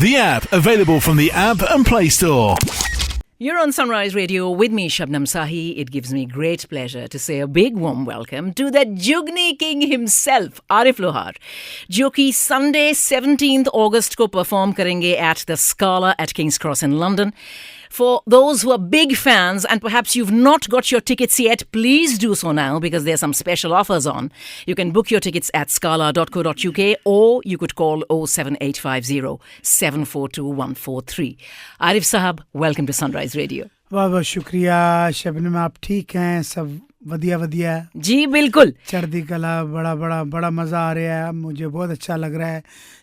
The app available from the App and Play Store. You're on Sunrise Radio with me, Shabnam Sahi. It gives me great pleasure to say a big warm welcome to the Jugni King himself, Arif Lohar, जो कि Sunday 17th August को perform करेंगे at the Scala at King's Cross in London. For those who are big fans and perhaps you've not got your tickets yet, please do so now because there's some special offers on. You can book your tickets at scala.co.uk or you could call 07850 742 143. Arif Sahab, welcome to Sunrise Radio. वाह वाह शुक्रिया शबनम, आप ठीक हैं? सब वधिया वधिया जी बिल्कुल। चढ़ती कला, बड़ा मज़ा आ रहा है, मुझे बहुत अच्छा लग रहा है।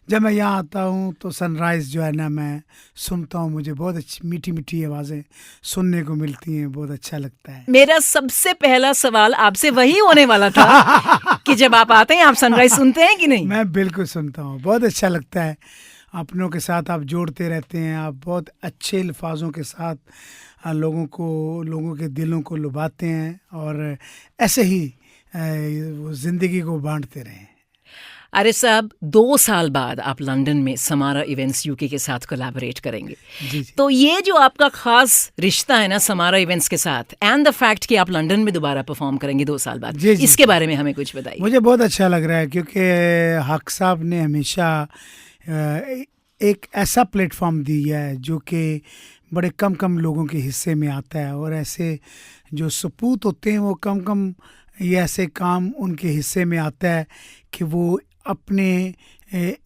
जब मैं यहाँ आता हूँ तो सनराइज़ जो है ना मैं सुनता हूँ, मुझे बहुत अच्छी मीठी मीठी आवाज़ें सुनने को मिलती हैं, बहुत अच्छा लगता है। मेरा सबसे पहला सवाल आपसे वही होने वाला था कि जब आप आते हैं आप सनराइज सुनते हैं कि नहीं? मैं बिल्कुल सुनता हूँ, बहुत अच्छा लगता है। अपनों के साथ आप जोड़ते रहते हैं, आप बहुत अच्छे अल्फाजों के साथ लोगों के दिलों को लुभाते हैं और ऐसे ही वो ज़िंदगी को बांटते रहें। अरे साहब, 2 साल बाद आप लंदन में समारा इवेंट्स यूके के साथ कोलैबोरेट करेंगे। जी। तो ये जो आपका खास रिश्ता है ना समारा इवेंट्स के साथ, एंड द फैक्ट कि आप लंदन में दोबारा परफॉर्म करेंगे 2 साल बाद, जी। इसके बारे में हमें कुछ बताइए। मुझे बहुत अच्छा लग रहा है क्योंकि हक साहब ने हमेशा एक ऐसा प्लेटफॉर्म दिया है जो कि बड़े कम लोगों के हिस्से में आता है और ऐसे जो सपूत होते हैं वो कम ये ऐसे काम उनके हिस्से में आता है कि वो अपने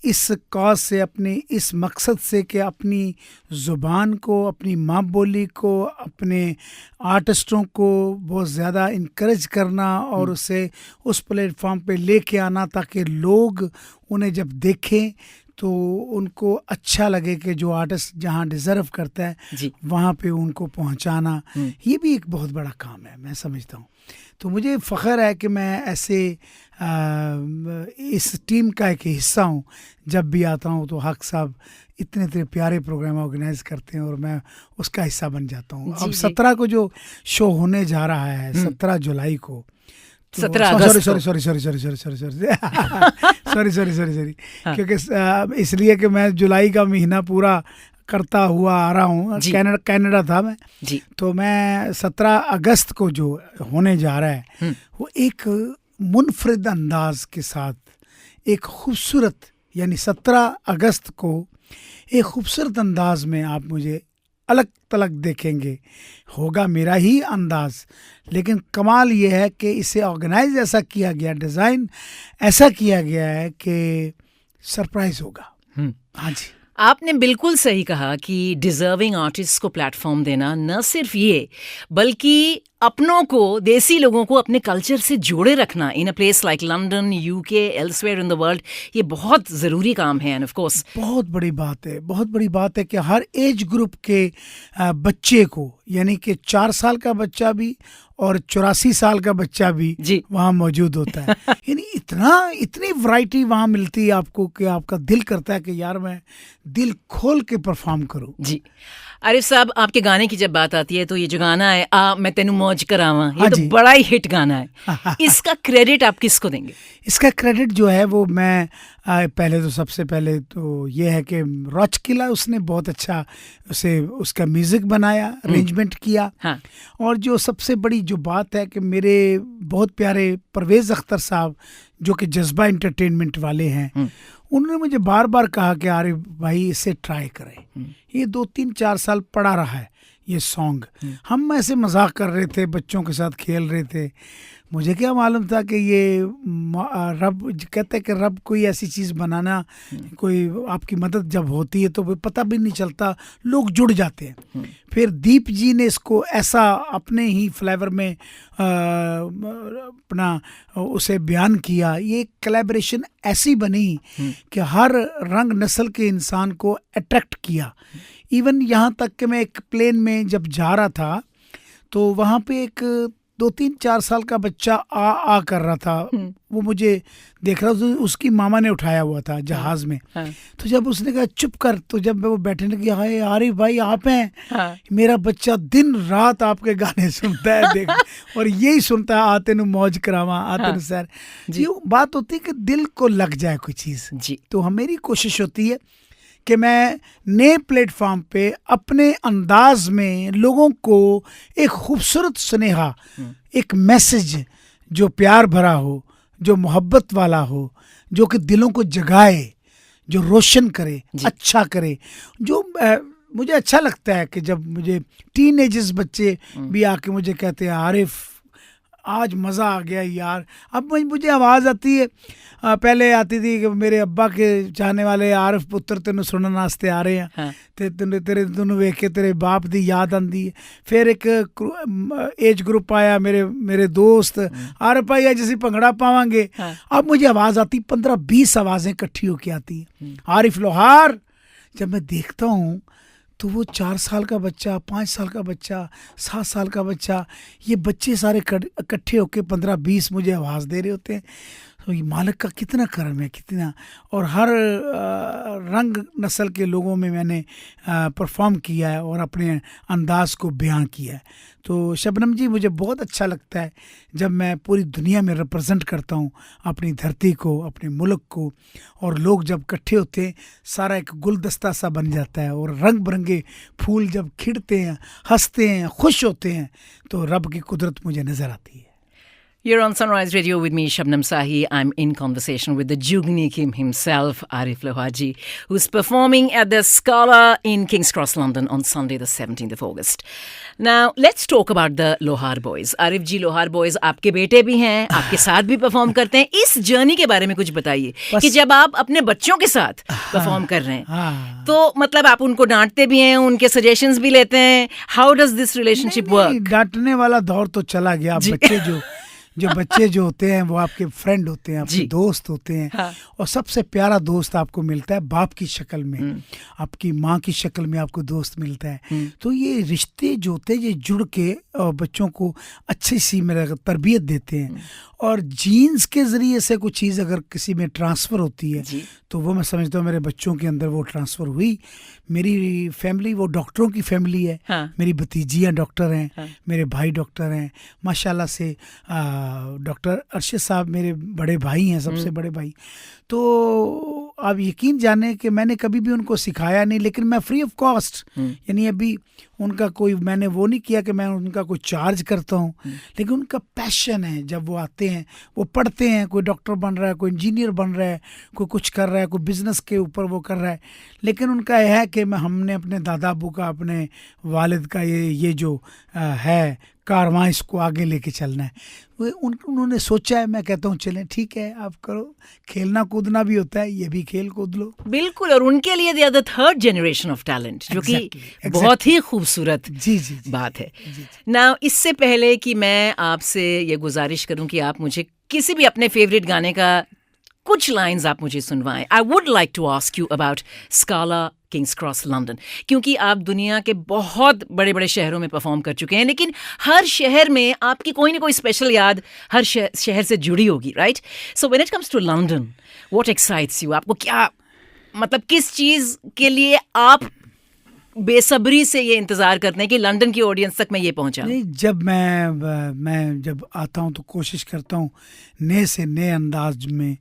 इस कॉज से, अपने इस मकसद से कि अपनी ज़ुबान को, अपनी माँ बोली को, अपने आर्टिस्टों को बहुत ज़्यादा इनकरेज करना और उसे उस प्लेटफॉर्म पे लेके आना ताकि लोग उन्हें जब देखें तो उनको अच्छा लगे कि जो आर्टिस्ट जहाँ डिज़र्व करता है वहाँ पे उनको पहुँचाना, ये भी एक बहुत बड़ा काम है, मैं समझता हूँ। तो मुझे फ़ख्र है कि मैं ऐसे इस टीम का एक हिस्सा हूँ। जब भी आता हूँ तो हक साहब इतने प्यारे प्रोग्राम ऑर्गेनाइज करते हैं और मैं उसका हिस्सा बन जाता हूँ। अब 17 को जो शो होने जा रहा है, 17 जुलाई को, 17 अगस्त सॉरी क्योंकि इसलिए कि मैं जुलाई का महीना पूरा करता हुआ आ रहा हूँ, कनाडा था मैं जी। तो मैं 17 अगस्त को जो होने जा रहा है वो एक मुनफरिद अंदाज के साथ एक खूबसूरत, यानी 17 अगस्त को एक खूबसूरत अंदाज में आप मुझे अलग तलग देखेंगे। होगा मेरा ही अंदाज, लेकिन कमाल ये है कि इसे ऑर्गेनाइज ऐसा किया गया, डिज़ाइन ऐसा किया गया है कि सरप्राइज होगा। हाँ जी, आपने बिल्कुल सही कहा कि डिजर्विंग आर्टिस्ट को प्लेटफॉर्म देना, न सिर्फ ये बल्कि अपनों को, देसी लोगों को अपने कल्चर से जोड़े रखना in a place like London, UK, elsewhere in the world, ये बहुत ज़रूरी काम है। एंड ऑफ कोर्स बहुत बड़ी बात है कि हर एज ग्रुप के बच्चे को, यानी कि 4 साल का बच्चा भी और 84 साल का बच्चा भी वहाँ मौजूद होता है। यानी इतनी वैरायटी वहाँ मिलती है आपको कि आपका दिल करता है कि यार मैं दिल खोल के परफॉर्म करूँ। जी आरिफ साहब, आपके गाने की जब बात आती है तो ये जो गाना है आ मैं तेनू मौज करावा, ये तो बड़ा ही हिट गाना है। इसका क्रेडिट आप किसको देंगे? इसका क्रेडिट जो है वो मैं सबसे पहले तो ये है कि रॉचकिला, उसने बहुत अच्छा उसका म्यूजिक बनाया, अरेंजमेंट किया। हाँ। और जो सबसे बड़ी जो बात है कि मेरे बहुत प्यारे परवेज़ अख्तर साहब जो कि जज्बा एंटरटेनमेंट वाले हैं, उन्होंने मुझे बार बार कहा कि अरे भाई इसे ट्राई करें। ये 2-3-4 साल पड़ा रहा है ये सॉन्ग। हम ऐसे मजाक कर रहे थे, बच्चों के साथ खेल रहे थे, मुझे क्या मालूम था कि ये रब कहते हैं कि रब कोई ऐसी चीज़ बनाना, कोई आपकी मदद जब होती है तो वो पता भी नहीं चलता, लोग जुड़ जाते हैं। फिर दीप जी ने इसको ऐसा अपने ही फ्लेवर में अपना उसे बयान किया। ये कोलैबोरेशन ऐसी बनी कि हर रंग नस्ल के इंसान को अट्रैक्ट किया। इवन यहाँ तक कि मैं एक प्लेन में जब जा रहा था तो वहाँ पे एक 2-3-4 साल का बच्चा आ कर रहा था, वो मुझे देख रहा था, उसकी मामा ने उठाया हुआ था जहाज में। तो जब उसने कहा चुप कर, तो जब वो बैठने लगी, हाय आरिफ भाई आप हैं, मेरा बच्चा दिन रात आपके गाने सुनता है देख, और यही सुनता है आते नु मौज करावा, आते नु सैर। ये बात होती है कि दिल को लग जाए कोई चीज़। तो मेरी कोशिश होती है कि मैं नए प्लेटफॉर्म पे अपने अंदाज में लोगों को एक खूबसूरत स्नेहा, एक मैसेज जो प्यार भरा हो, जो मोहब्बत वाला हो, जो कि दिलों को जगाए, जो रोशन करे, अच्छा करे। जो मुझे अच्छा लगता है कि जब मुझे टीनेजर्स बच्चे भी आके मुझे कहते हैं आरिफ आज मज़ा आ गया यार। अब मुझे आवाज़ आती है, पहले आती थी कि मेरे अब्बा के चाहने वाले आरिफ पुत्र तेनों सुनने वास्ते आ रहे हैं, हाँ। तेनों वेख के तेरे बाप दी याद आती है। फिर एक एज ग्रुप आया, मेरे दोस्त आरिफ भाई आज ਅਸੀਂ ਭੰਗੜਾ पावांगे, हाँ। अब मुझे आवाज़ आती 15-20 आवाज़ें इकट्ठी होके आती है, आरिफ लोहार। जब मैं देखता हूँ तो वो 4 साल का बच्चा, 5 साल का बच्चा, 7 साल का बच्चा, ये बच्चे सारे इकट्ठे होके 15-20 मुझे आवाज़ दे रहे होते हैं। तो ये मालिक का कितना करम है, कितना। और हर रंग नस्ल के लोगों में मैंने परफॉर्म किया है और अपने अंदाज को बयां किया है। तो शबनम जी मुझे बहुत अच्छा लगता है जब मैं पूरी दुनिया में रिप्रेजेंट करता हूँ अपनी धरती को, अपने मुल्क को, और लोग जब इकट्ठे होते हैं सारा एक गुलदस्ता सा बन जाता है और रंग बिरंगे फूल जब खिलते हैं, हंसते हैं, खुश होते हैं, तो रब की कुदरत मुझे नज़र आती है। You're on Sunrise Radio with me, Shabnam Sahi. I'm in conversation with the Jugni King himself, Arif Lohaji, who's performing at the Scala in King's Cross, London on Sunday the 17th of August. Now, let's talk about the Lohar Boys. Arif ji, Lohar Boys आपके बेटे भी हैं, आपके साथ भी perform करते हैं। इस जर्नी के बारे में कुछ बताइए कि जब आप अपने बच्चों के साथ परफॉर्म कर रहे हैं, तो मतलब आप उनको डांटते भी हैं, उनके सजेशंस भी लेते हैं। How does this relationship work? डांटने वाला दौर तो चला गया। बच्चे जो होते हैं वो आपके फ्रेंड होते हैं, आपके दोस्त होते हैं, हाँ। और सबसे प्यारा दोस्त आपको मिलता है बाप की शक्ल में, आपकी माँ की शक्ल में आपको दोस्त मिलता है। तो ये रिश्ते जो होते हैं ये जुड़ के बच्चों को अच्छी सी मेरा तरबियत देते हैं। और जीन्स के ज़रिए से कुछ चीज़ अगर किसी में ट्रांसफ़र होती है तो वो मैं समझता हूँ मेरे बच्चों के अंदर वो ट्रांसफ़र हुई। मेरी फैमिली वो डॉक्टरों की फैमिली है, हाँ। मेरी भतीजियाँ डॉक्टर हैं, हाँ। मेरे भाई डॉक्टर हैं माशाल्लाह से। डॉक्टर अरशद साहब मेरे बड़े भाई हैं, सबसे बड़े भाई। तो आप यकीन जाने कि मैंने कभी भी उनको सिखाया नहीं, लेकिन मैं फ्री ऑफ कॉस्ट, यानी अभी उनका कोई मैंने वो नहीं किया कि मैं उनका कोई चार्ज करता हूँ, लेकिन उनका पैशन है। जब वो आते हैं वो पढ़ते हैं, कोई डॉक्टर बन रहा है, कोई इंजीनियर बन रहा है, कोई कुछ कर रहा है, कोई बिज़नेस के ऊपर वो कर रहा है, लेकिन उनका यह है कि हमने अपने दादा अबू का, अपने वालिद का ये जो है कारवां, इसको आगे लेके चलना है। उन्होंने सोचा है, मैं कहता हूँ चलें ठीक है आप करो, खेलना कूदना भी होता है, ये भी खेल कूद लो। बिल्कुल। और उनके लिए they are the third generation of talent, जो कि बहुत ही खूबसूरत बात है ना। इससे पहले कि मैं आपसे ये गुजारिश करूं कि आप मुझे किसी भी अपने फेवरेट गाने का कुछ लाइंस आप मुझे सुनवाएं, I would like to ask you about Scala Kings Cross London, क्योंकि आप दुनिया के बहुत बड़े बड़े शहरों में परफॉर्म कर चुके हैं, लेकिन हर शहर में आपकी कोई ना कोई स्पेशल याद हर शहर से जुड़ी होगी, right? So when it comes to London, what excites you? आपको क्या मतलब किस चीज़ के लिए आप बेसब्री से ये इंतज़ार करते हैं कि लंदन की ऑडियंस तक मैं ये पहुंचा? नहीं, जब मैं जब आता हूं तो कोशिश करता हूं नए से नए अंदाज में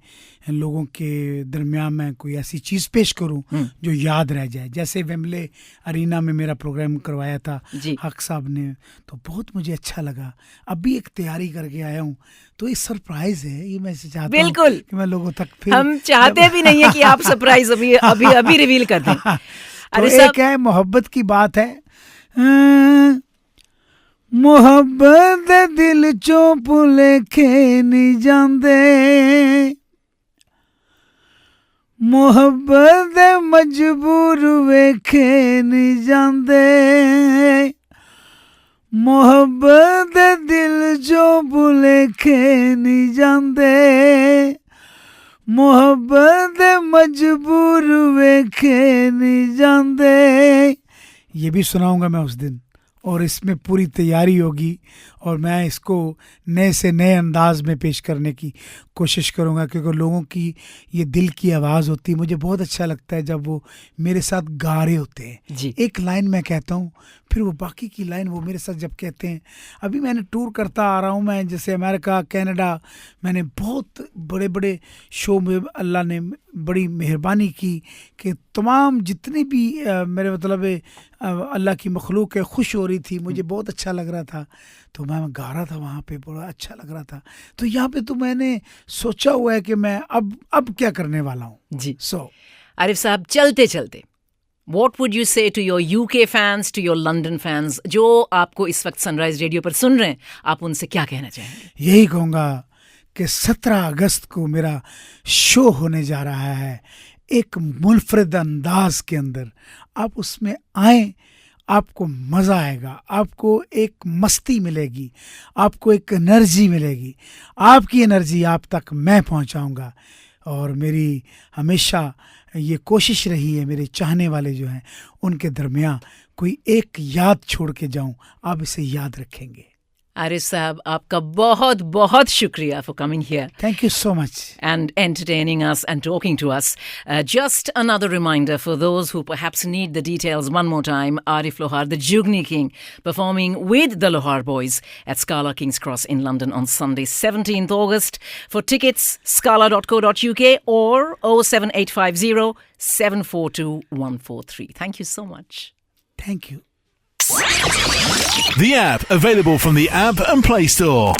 लोगों के दरमियान में कोई ऐसी चीज़ पेश करूं जो याद रह जाए। जैसे वेम्बले अरीना में मेरा प्रोग्राम करवाया था हक साहब ने, तो बहुत मुझे अच्छा लगा। अभी एक तैयारी करके आया हूं, तो ये सरप्राइज है, ये मैं चाहता हूं बिल्कुल कि मैं लोगों तक फिर हम चाहते भी नहीं है कि आप सरप्राइज अभी रिवील कर दें। तो एक है मोहब्बत की बात है, मोहब्बत दिल चों भुलेखे नहीं जांदे, मोहब्बत मजबूर वेखे नहीं जांदे, मोहब्बत दिल चों भुलेखे नहीं जांदे, मोहब्बत मजबूर वेखे नहीं जांदे। ये भी सुनाऊंगा मैं उस दिन, और इसमें पूरी तैयारी होगी और मैं इसको नए से नए अंदाज में पेश करने की कोशिश करूँगा, क्योंकि लोगों की ये दिल की आवाज़ होती है। मुझे बहुत अच्छा लगता है जब वो मेरे साथ गा रहे होते हैं। जी। एक लाइन मैं कहता हूँ, फिर वो बाकी की लाइन वो मेरे साथ जब कहते हैं। अभी मैंने टूर करता आ रहा हूँ, मैं जैसे अमेरिका, कनाडा, मैंने बहुत बड़े बड़े शो में अल्लाह ने बड़ी मेहरबानी की कि तमाम जितनी भी मेरे मतलब अल्लाह की मखलूक है खुश हो रही थी, मुझे बहुत अच्छा लग रहा था, तो मैं गा रहा था वहाँ पे, बड़ा अच्छा लग रहा था। तो यहाँ पे तो मैंने सोचा हुआ है कि मैं अब क्या करने वाला हूँ जी। आरिफ साहब, चलते चलते What would you say to your UK fans, to your London fans, जो आपको इस वक्त सनराइज रेडियो पर सुन रहे हैं, आप उनसे क्या कहना चाहेंगे? यही कहूँगा कि 17 अगस्त को मेरा शो होने जा रहा है एक मुनफरद अंदाज के अंदर। आप उसमें आएँ, आपको मज़ा आएगा, आपको एक मस्ती मिलेगी, आपको एक एनर्जी मिलेगी। आपकी एनर्जी आप तक मैं पहुंचाऊंगा और मेरी हमेशा ये कोशिश रही है, मेरे चाहने वाले जो हैं उनके दरमियान कोई एक याद छोड़ के जाऊं, आप इसे याद रखेंगे। आरिफ साहब, आपका बहुत बहुत शुक्रिया for coming here. Thank you so much. And entertaining us and talking to us. Just another reminder for those who perhaps need the details one more time. Arif Lohar, the Jugni King, performing with the Lohar Boys at Scala King's Cross in London on Sunday, 17th August. For tickets, scala.co.uk or 07850 742 143. Thank you so much. Thank you. The app available from the App and Play Store.